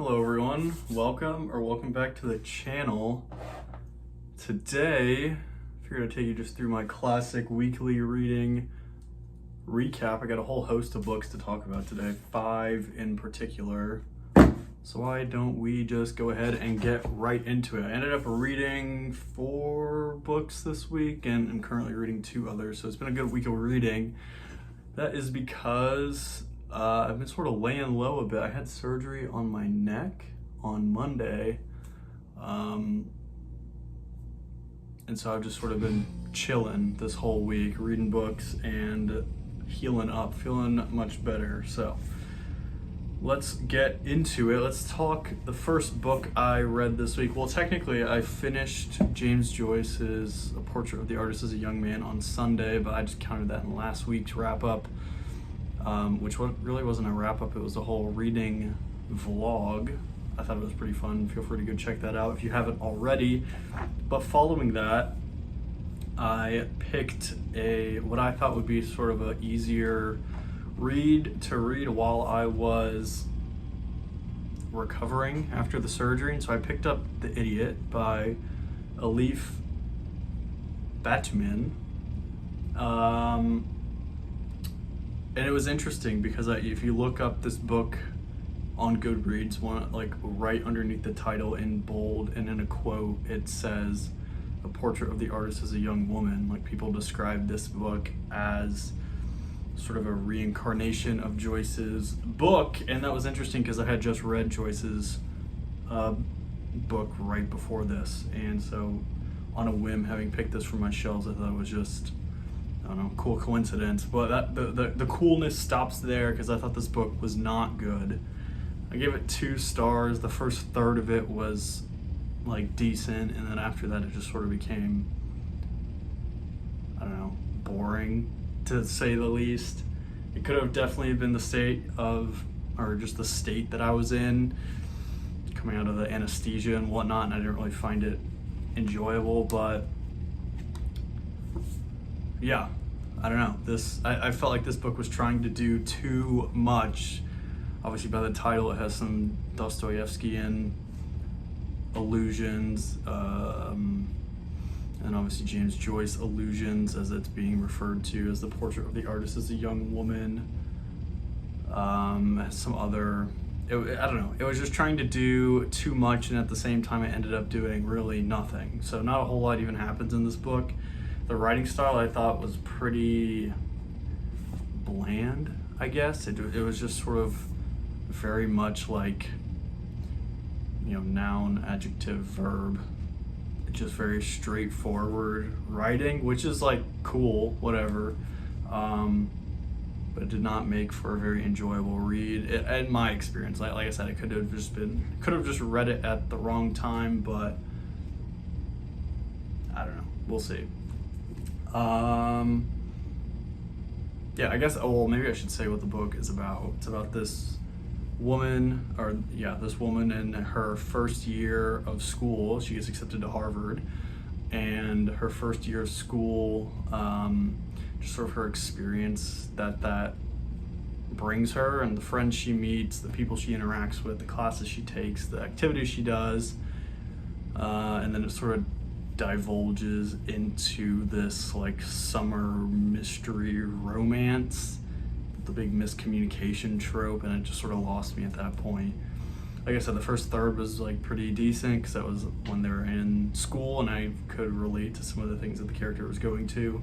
Hello everyone, welcome back to the channel. Today, I figured I'd take you just through my classic weekly reading recap. I got a whole host of books to talk about today, 5 in particular. So why don't we just go ahead and get right into it. I ended up reading 4 books this week and I'm currently reading 2 others, so it's been a good week of reading. That is because I've been sort of laying low a bit. I had surgery on my neck on Monday. And so I've just sort of been chilling this whole week, reading books and healing up, feeling much better. So let's get into it. Let's talk the first book I read this week. Well, technically I finished James Joyce's A Portrait of the Artist as a Young Man on Sunday, but I just counted that in last week's wrap up. Which really wasn't a wrap-up, it was a whole reading vlog. I thought it was pretty fun. Feel free to go check that out if you haven't already. But following that, I picked what I thought would be sort of an easier read to read while I was recovering after the surgery. And so I picked up The Idiot by Elif Batuman. And it was interesting because if you look up this book on Goodreads, like right underneath the title in bold and in a quote, it says A Portrait of the Artist as a Young Woman. Like, people describe this book as sort of a reincarnation of Joyce's book. And that was interesting because I had just read Joyce's book right before this. And so on a whim, having picked this from my shelves, I thought it was just, I don't know, cool coincidence. But the coolness stops there because I thought this book was not good. I gave it 2 stars. The first third of it was like decent, and then after that it just sort of became, I don't know, boring to say the least. It could have definitely been the state that I was in coming out of the anesthesia and whatnot, and I didn't really find it enjoyable. But yeah, I don't know. I felt like this book was trying to do too much. Obviously, by the title, it has some Dostoevskian allusions, and obviously James Joyce allusions, as it's being referred to as The Portrait of the Artist as a Young Woman. Some other, I don't know. It was just trying to do too much, and at the same time, it ended up doing really nothing. So not a whole lot even happens in this book. The writing style I thought was pretty bland, I guess. It was just sort of very much like, noun, adjective, verb. Just very straightforward writing, which is like cool, whatever. But it did not make for a very enjoyable read, in my experience. Like I said, I could have just read it at the wrong time, but I don't know. We'll see. Yeah, I guess, maybe I should say what the book is about. It's about this woman in her first year of school. She gets accepted to Harvard, and her first year of school, just sort of her experience that brings her, and the friends she meets, the people she interacts with, the classes she takes, the activities she does, and then it sort of divulges into this like summer mystery romance, the big miscommunication trope, and it just sort of lost me at that point. Like I said, the first third was like pretty decent because that was when they were in school and I could relate to some of the things that the character was going through.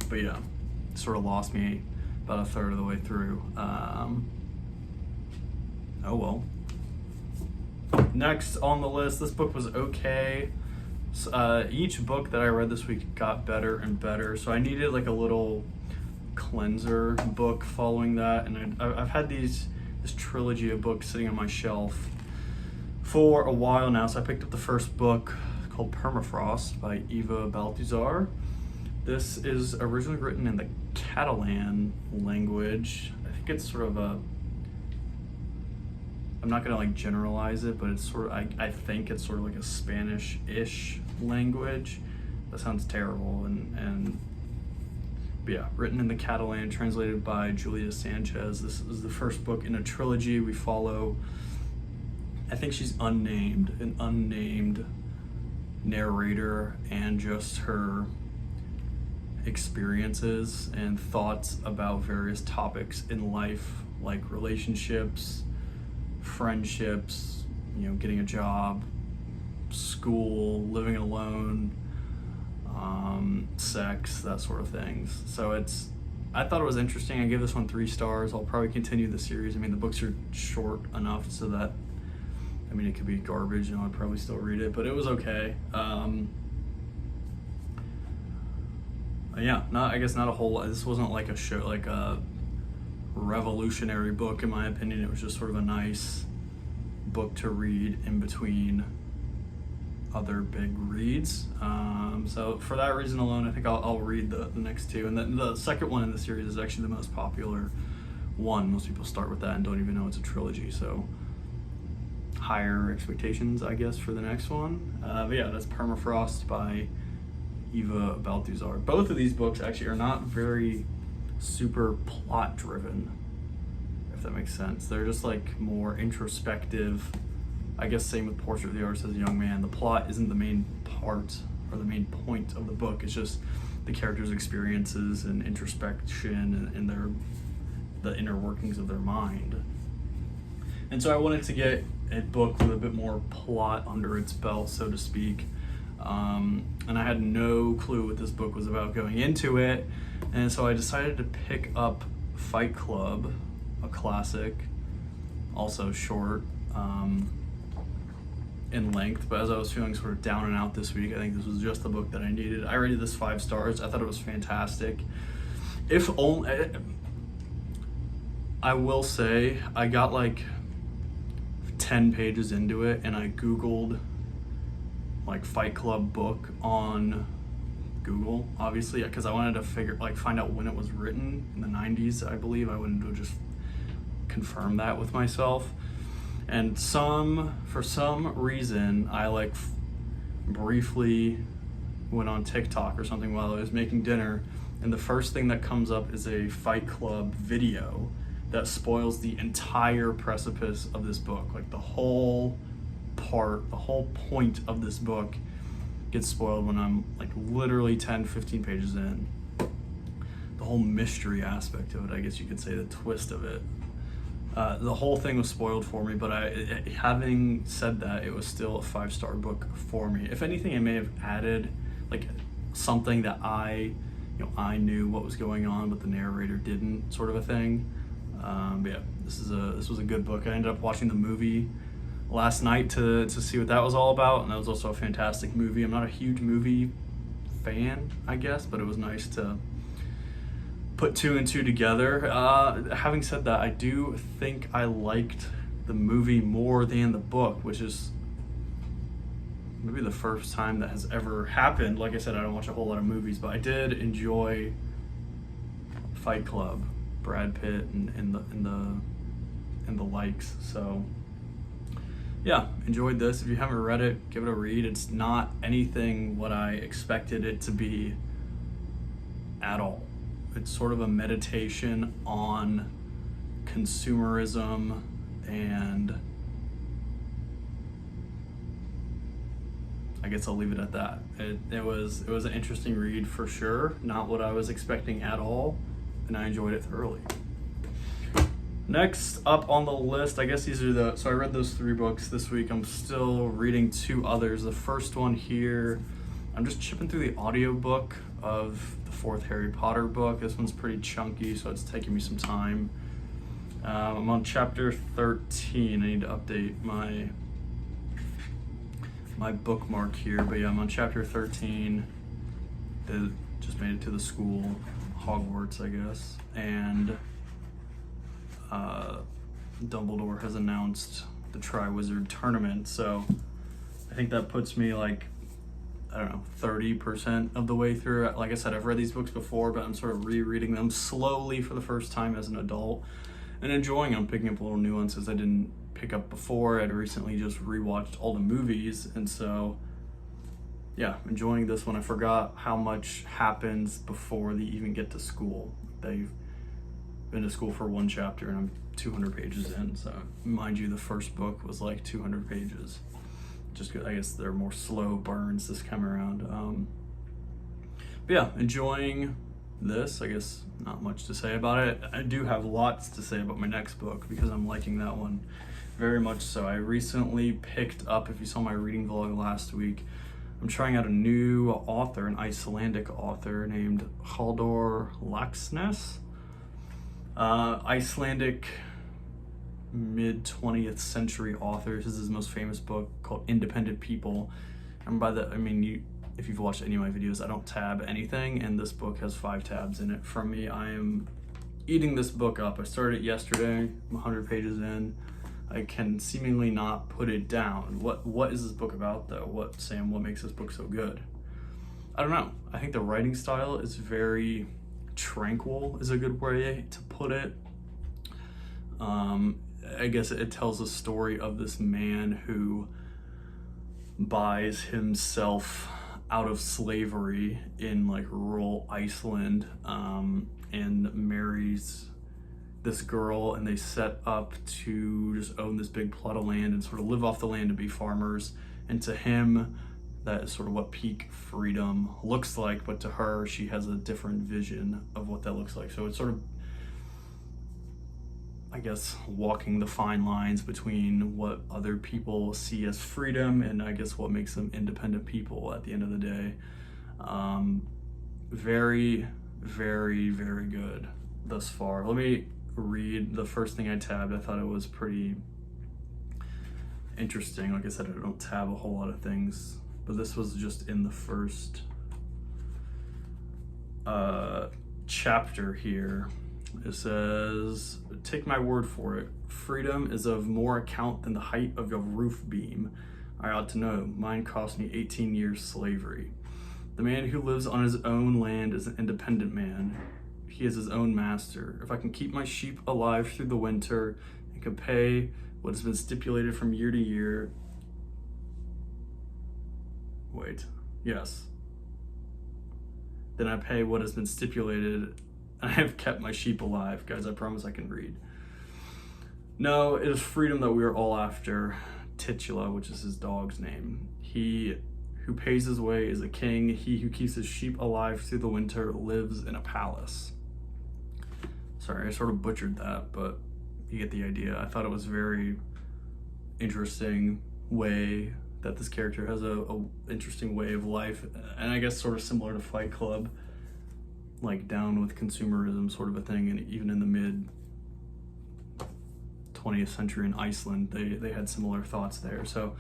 But yeah, it sort of lost me about a third of the way through. Oh well. Next on the list, this book was okay. Each book that I read this week got better and better, so I needed like a little cleanser book following that. And I've had this trilogy of books sitting on my shelf for a while now, so I picked up the first book called Permafrost by Eva Baltazar. This is originally written in the Catalan language. I think it's sort of I'm not gonna like generalize it, but it's sort of, I think it's sort of like a Spanish-ish language. That sounds terrible, and But yeah, written in the Catalan, translated by Julia Sanchez. This is the first book in a trilogy. We follow, I think she's an unnamed narrator, and just her experiences and thoughts about various topics in life, like relationships, friendships, getting a job, school, living alone, sex, that sort of things. So I thought it was interesting. I gave this one 3 stars. I'll probably continue the series. I mean, the books are short enough so that, it could be garbage and I'd probably still read it, but it was okay. Yeah, I guess not a whole lot. This wasn't like a revolutionary book in my opinion. It was just sort of a nice book to read in between other big reads. So for that reason alone, I think I'll read the next 2. And then the second one in the series is actually the most popular one. Most people start with that and don't even know it's a trilogy. So higher expectations, I guess, for the next one. But yeah, that's Permafrost by Eva Baltazar. Both of these books actually are not very super plot driven, if that makes sense. They're just like more introspective. I guess same with Portrait of the Artist as a Young Man. The plot isn't the main part or the main point of the book. It's just the characters' experiences and introspection and the inner workings of their mind. And so I wanted to get a book with a bit more plot under its belt, so to speak. And I had no clue what this book was about going into it. And so I decided to pick up Fight Club, a classic, also short in length, but as I was feeling sort of down and out this week, I think this was just the book that I needed. I rated this 5 stars. I thought it was fantastic. If only, I will say, I got like 10 pages into it and I Googled like Fight Club book on Google, obviously, because I wanted to find out when it was written, in the 90s, I believe. I wanted to just confirm that with myself. And for some reason, I briefly went on TikTok or something while I was making dinner, and the first thing that comes up is a Fight Club video that spoils the entire precipice of this book. Like the whole point of this book gets spoiled when I'm like literally 10-15 pages in. The whole mystery aspect of it, I guess you could say, the twist of it. The whole thing was spoiled for me, but having said that, it was still a 5-star book for me. If anything, it may have added like something that I knew what was going on, but the narrator didn't, sort of a thing. But yeah, this was a good book. I ended up watching the movie last night to see what that was all about, and that was also a fantastic movie. I'm not a huge movie fan, I guess, but it was nice to put 2 and 2 together. Having said that, I do think I liked the movie more than the book, which is maybe the first time that has ever happened. Like I said, I don't watch a whole lot of movies, but I did enjoy Fight Club, Brad Pitt and the likes. So yeah, enjoyed this. If you haven't read it, give it a read. It's not anything what I expected it to be at all. It's sort of a meditation on consumerism, and I guess I'll leave it at that. It was an interesting read for sure, not what I was expecting at all, and I enjoyed it thoroughly. Next up on the list, I guess these are so I read those 3 books this week. I'm still reading 2 others. The first one here, I'm just chipping through the audiobook of the 4th Harry Potter book. This one's pretty chunky, so it's taking me some time. I'm on chapter 13. I need to update my bookmark here, but yeah, I'm on chapter 13. Just made it to the school, Hogwarts, I guess, and Dumbledore has announced the Triwizard Tournament, so I think that puts me like, I don't know, 30% of the way through. Like I said, I've read these books before, but I'm sort of rereading them slowly for the first time as an adult and enjoying them, picking up little nuances I didn't pick up before. I'd recently just rewatched all the movies, and so yeah, enjoying this one. I forgot how much happens before they even get to school. They've been to school for one chapter and I'm 200 pages in. So mind you, the first book was like 200 pages. Just I guess they're more slow burns this time around. But yeah, enjoying this. I guess not much to say about it. I do have lots to say about my next book because I'm liking that one very much so. I recently picked up, if you saw my reading vlog last week, I'm trying out a new author, an Icelandic author named Halldór Laxness. Icelandic mid-20th century author. This is his most famous book called Independent People. And by that, I mean, if you've watched any of my videos, I don't tab anything, and this book has 5 tabs in it from me. I am eating this book up. I started it yesterday, I'm 100 pages in. I can seemingly not put it down. What is this book about though? What makes this book so good? I don't know. I think the writing style is very tranquil, is a good way to put it. I guess it tells a story of this man who buys himself out of slavery in like rural Iceland, and marries this girl, and they set up to just own this big plot of land and sort of live off the land and be farmers. And to him, that is sort of what peak freedom looks like, but to her, she has a different vision of what that looks like. So it's sort of, I guess, walking the fine lines between what other people see as freedom and I guess what makes them independent people at the end of the day. Very, very, very good thus far. Let me read the first thing I tabbed. I thought it was pretty interesting. Like I said, I don't tab a whole lot of things, but this was just in the first chapter here. It says, "Take my word for it, freedom is of more account than the height of your roof beam. I ought to know, mine cost me 18 years slavery. The man who lives on his own land is an independent man. He is his own master. If I can keep my sheep alive through the winter and can pay what has been stipulated from year to year." Then I pay what has been stipulated, and I have kept my sheep alive. Guys, I promise I can read. No, it is freedom that we are all after. Titula, which is his dog's name. He who pays his way is a king. He who keeps his sheep alive through the winter lives in a palace. Sorry, I sort of butchered that, but you get the idea. I thought it was very interesting way that this character has a interesting way of life, and I guess sort of similar to Fight Club, like down with consumerism sort of a thing. And even in the mid 20th century in Iceland, they had similar thoughts there. So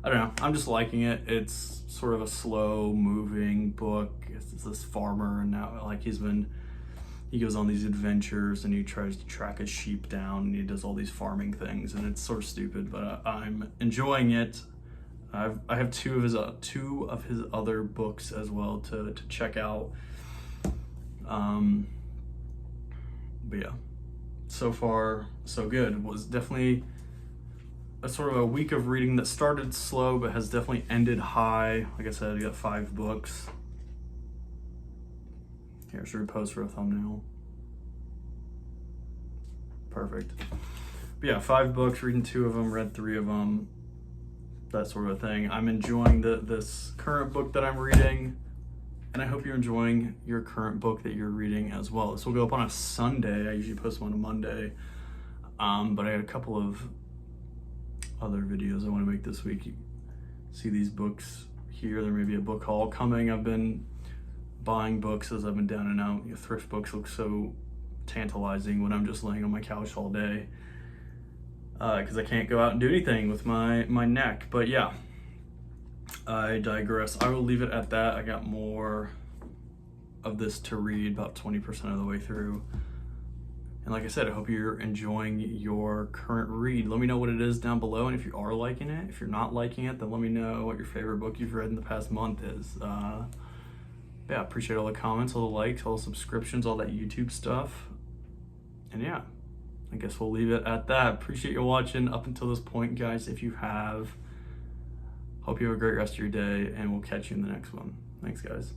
I don't know, I'm just liking it. It's sort of a slow moving book. It's this farmer, and now like he goes on these adventures and he tries to track his sheep down and he does all these farming things, and it's sort of stupid, but I'm enjoying it. I have two of his other books as well to check out. But yeah, so far so good. It was definitely a sort of a week of reading that started slow but has definitely ended high. Like I said, I got 5 books. Here, should we pose for a thumbnail? Perfect. But yeah, 5 books, reading 2 of them, read 3 of them, that sort of a thing. I'm enjoying this current book that I'm reading, and I hope you're enjoying your current book that you're reading as well. This will go up on a Sunday. I usually post them on a Monday, but I had a couple of other videos I want to make this week. You see these books here. There may be a book haul coming. I've been buying books as I've been down and out. Thrift books look so tantalizing when I'm just laying on my couch all day, because I can't go out and do anything with my neck. But yeah, I digress. I will leave it at that. I got more of this to read, about 20% of the way through. And like I said, I hope you're enjoying your current read. Let me know what it is down below, and if you are liking it. If you're not liking it, then let me know what your favorite book you've read in the past month is. Yeah, appreciate all the comments, all the likes, all the subscriptions, all that YouTube stuff. And yeah, I guess we'll leave it at that. Appreciate you watching up until this point, guys. If you have, Hope you have a great rest of your day, and we'll catch you in the next one. Thanks, guys.